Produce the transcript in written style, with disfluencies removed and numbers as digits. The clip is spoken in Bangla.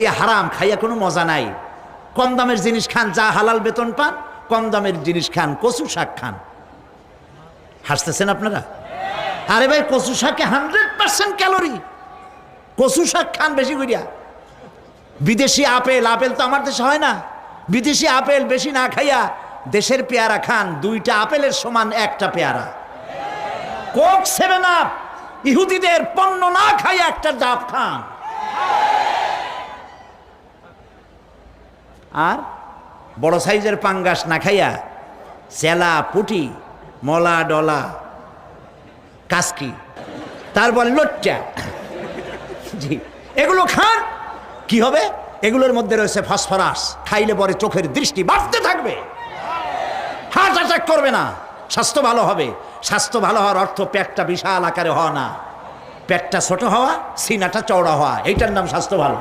হারাম খাইয়া কোনো মজা নাই। কম দামের জিনিস খান, যা হালাল বেতন পান, কম দামের জিনিস খান, কচু শাক খান। হাসতেছেন আপনারা? আরে ভাই, কচু শাকে 100% ক্যালোরি। কচু শাক খান বেশি করিয়া। বিদেশি আপেল, আপেল তো আমার দেশে হয় না। বিদেশি আপেল বেশি না খাইয়া দেশের পেয়ারা খান। 2টা আপেলের সমান 1টা পেয়ারা। কোক 7 আপ ইহুদিদের পণ্য না খাইয়া 1টা ডাব খান। আর বড় সাইজের পাঙ্গাস না খাইয়া চেলা, পুটি, মলা, ডলা, কাসকি, তারপর লোট্টা, জি, এগুলো খান। কি হবে? এগুলোর মধ্যে রয়েছে ফসফরাস। খাইলে পরে চোখের দৃষ্টি বাড়তে থাকবে, হার্ট অ্যাটাক করবে না, স্বাস্থ্য ভালো হবে। স্বাস্থ্য ভালো হওয়ার অর্থ পেটটা বিশাল আকারে হওয়া না, পেটটা ছোট হওয়া, সিনাটা চওড়া হওয়া, এইটার নাম স্বাস্থ্য ভালো।